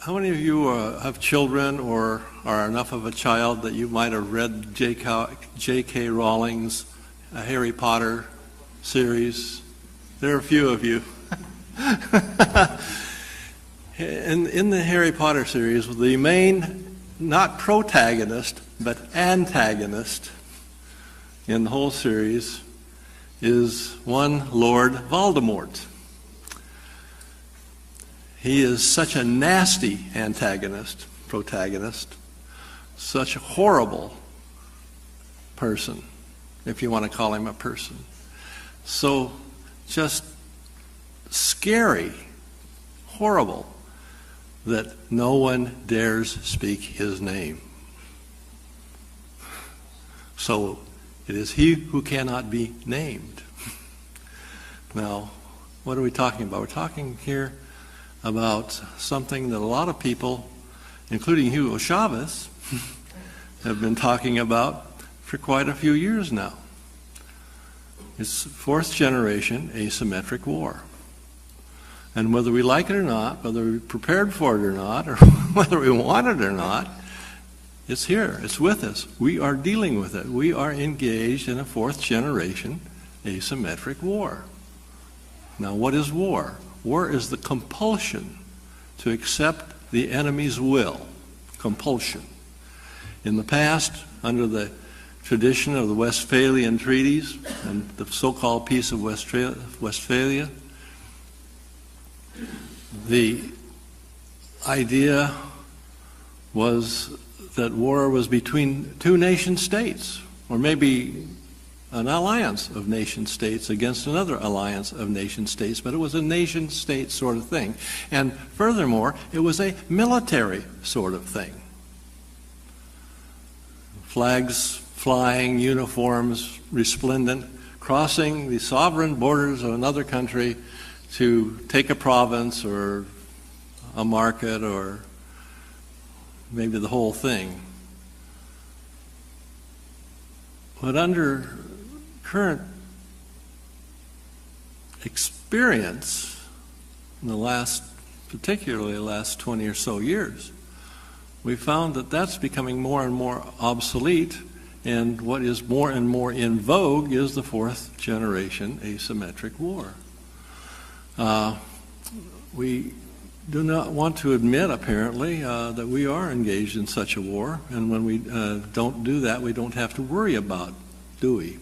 How many of you have children or are enough of a child that you might have read J.K. Rowling's Harry Potter series? There are a few of you. In the Harry Potter series, the main, not protagonist, but antagonist in the whole series is one Lord Voldemort. He is such a nasty protagonist, such a horrible person, if you want to call him a person. So just scary, horrible, that no one dares speak his name. So it is he who cannot be named. Now, what are we talking about? We're talking here about something that a lot of people, including Hugo Chavez, have been talking about for quite a few years now. It's fourth generation asymmetric war. And whether we like it or not, whether we're prepared for it or not, or whether we want it or not, it's here, it's with us. We are dealing with it. We are engaged in a fourth generation asymmetric war. Now, what is war? War is the compulsion to accept the enemy's will. Compulsion. In the past, under the tradition of the Westphalian treaties and the so-called Peace of Westphalia, the idea was that war was between two nation states, or maybe an alliance of nation states against another alliance of nation states, but it was a nation state sort of thing. And furthermore, it was a military sort of thing. Flags flying, uniforms resplendent, crossing the sovereign borders of another country to take a province or a market or maybe the whole thing. But under current experience in particularly the last 20 or so years, we found that that's becoming more and more obsolete, and what is more and more in vogue is the fourth generation asymmetric war. We do not want to admit, apparently, that we are engaged in such a war, and when we don't do that, we don't have to worry about, do we?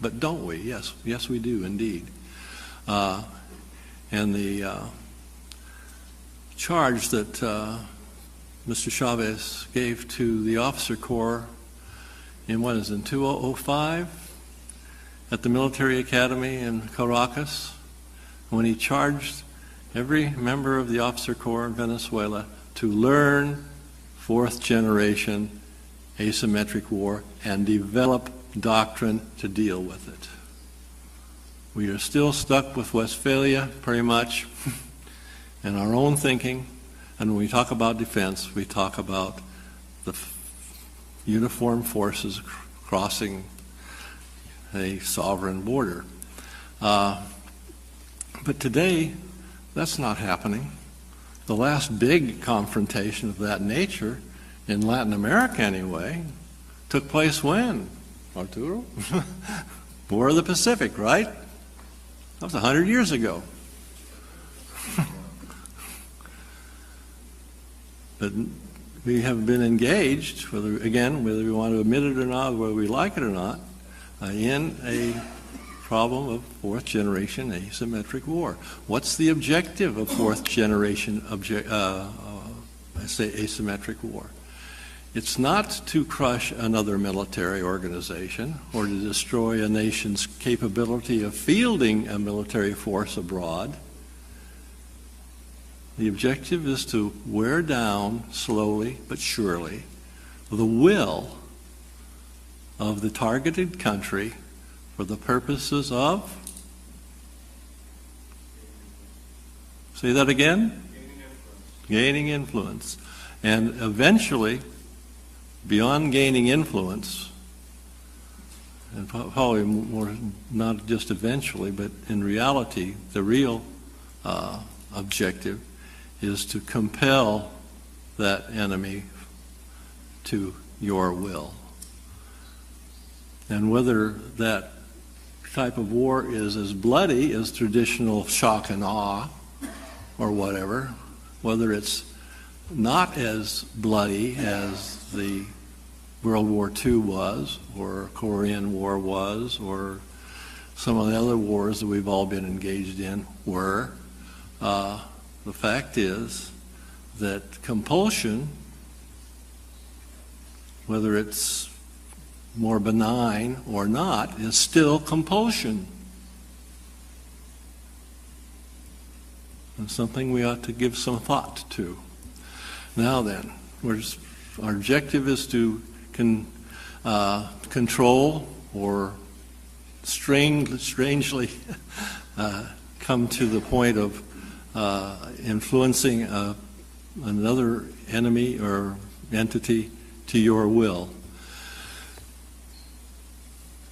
But don't we? Yes, yes we do indeed. And the charge that Mr. Chavez gave to the officer corps in 2005 at the military academy in Caracas, when he charged every member of the officer corps in Venezuela to learn fourth generation asymmetric war and develop doctrine to deal with it. We are still stuck with Westphalia, pretty much, and our own thinking. And when we talk about defense, we talk about the uniformed forces crossing a sovereign border. But today, that's not happening. The last big confrontation of that nature, in Latin America anyway, took place when? Arturo? War of the Pacific, right? That was 100 years ago. But we have been engaged, whether we want to admit it or not, whether we like it or not, in a problem of fourth generation asymmetric war. What's the objective of fourth generation asymmetric war? It's not to crush another military organization or to destroy a nation's capability of fielding a military force abroad. The objective is to wear down, slowly but surely, the will of the targeted country for the purposes of, say that again? Gaining influence. And eventually, beyond gaining influence, and probably more, not just eventually, but in reality, the real objective is to compel that enemy to your will. And whether that type of war is as bloody as traditional shock and awe or whatever, whether it's not as bloody as the World War II was, or Korean War was, or some of the other wars that we've all been engaged in were, the fact is that compulsion, whether it's more benign or not, is still compulsion. And something we ought to give some thought to. Now then, our objective is to control or strangely come to the point of influencing another enemy or entity to your will.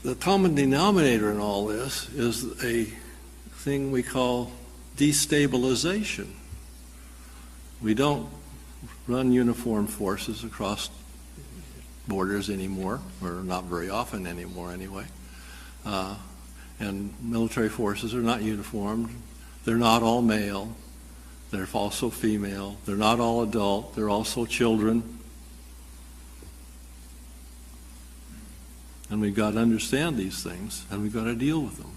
The common denominator in all this is a thing we call destabilization. We don't run uniformed forces across borders anymore, or not very often anymore anyway. And military forces are not uniformed. They're not all male. They're also female. They're not all adult. They're also children. And we've got to understand these things, and we've got to deal with them.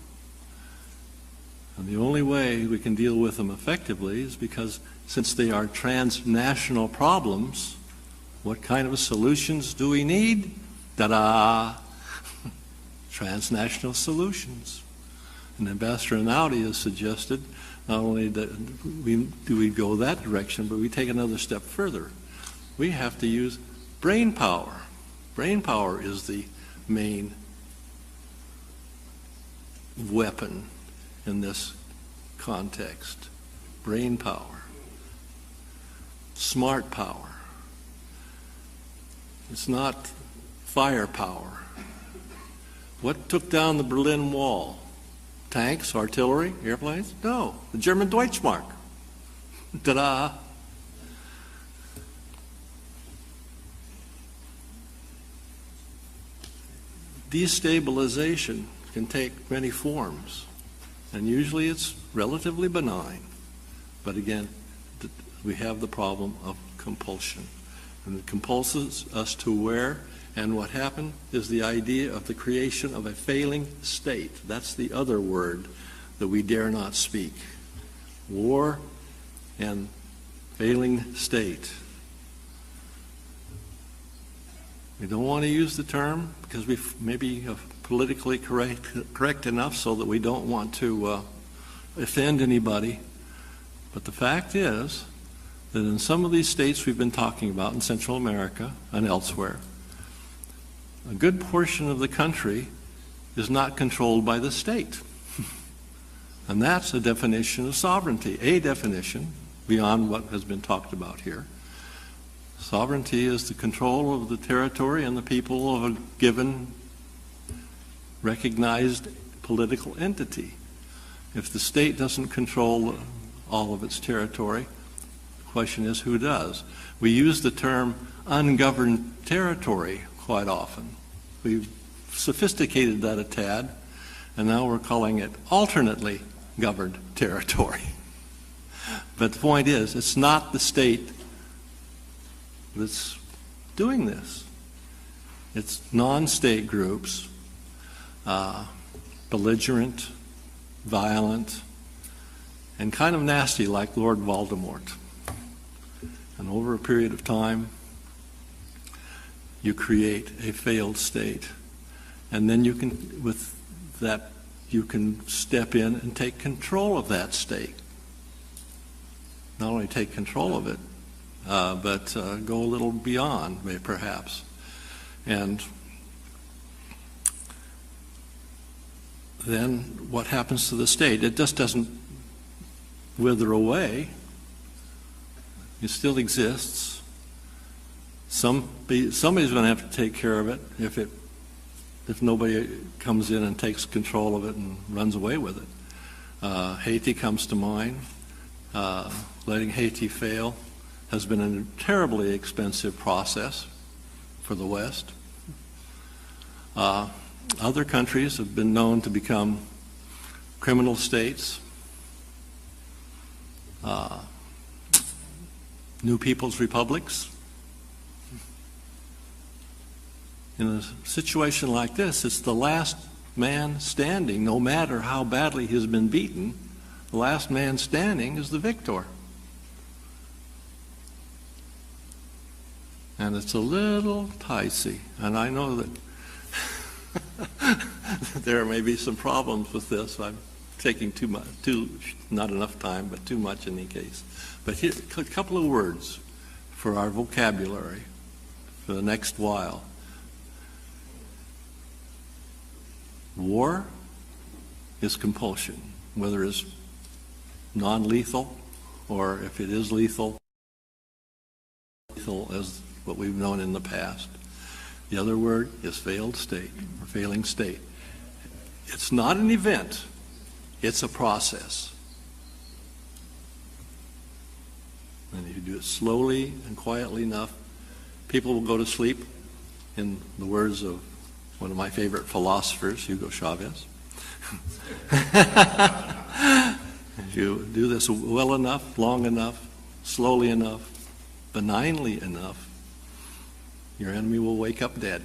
And the only way we can deal with them effectively is because, since they are transnational problems, what kind of solutions do we need? Ta-da! Transnational solutions. And Ambassador Naudi has suggested not only that we go that direction, but we take another step further. We have to use brain power. Brain power is the main weapon in this context. Brain power. Smart power. It's not firepower. What took down the Berlin Wall? Tanks, artillery, airplanes? No, the German Deutschmark. Ta-da! Destabilization can take many forms, and usually it's relatively benign. But again, we have the problem of compulsion. And it compulses us to where, and what happened is the idea of the creation of a failing state. That's the other word that we dare not speak. War and failing state. We don't want to use the term because we maybe are politically correct enough so that we don't want to offend anybody. But the fact is that in some of these states we've been talking about in Central America and elsewhere, a good portion of the country is not controlled by the state. And that's a definition of sovereignty, a definition beyond what has been talked about here. Sovereignty is the control of the territory and the people of a given recognized political entity. If the state doesn't control all of its territory, the question is who does? We use the term ungoverned territory quite often. We've sophisticated that a tad, and now we're calling it alternately governed territory. But the point is, it's not the state that's doing this. It's non-state groups, belligerent, violent, and kind of nasty like Lord Voldemort. And over a period of time, you create a failed state. And then you can, with that, you can step in and take control of that state. Not only take control of it, but go a little beyond, perhaps. And then what happens to the state? It just doesn't wither away. It still exists. Somebody's going to have to take care of it if nobody comes in and takes control of it and runs away with it. Haiti comes to mind. letting Haiti fail has been a terribly expensive process for the West. Other countries have been known to become criminal states. New people's republics. In a situation like this, it's the last man standing, no matter how badly he's been beaten, the last man standing is the victor. And it's a little dicey, and I know that there may be some problems with this. I'm taking too much, not enough time, but too much in any case. But here, a couple of words for our vocabulary for the next while. War is compulsion, whether it's non-lethal or if it is lethal as what we've known in the past. The other word is failed state or failing state. It's not an event, it's a process. And if you do it slowly and quietly enough, people will go to sleep, in the words of one of my favorite philosophers, Hugo Chavez. If you do this well enough, long enough, slowly enough, benignly enough, your enemy will wake up dead.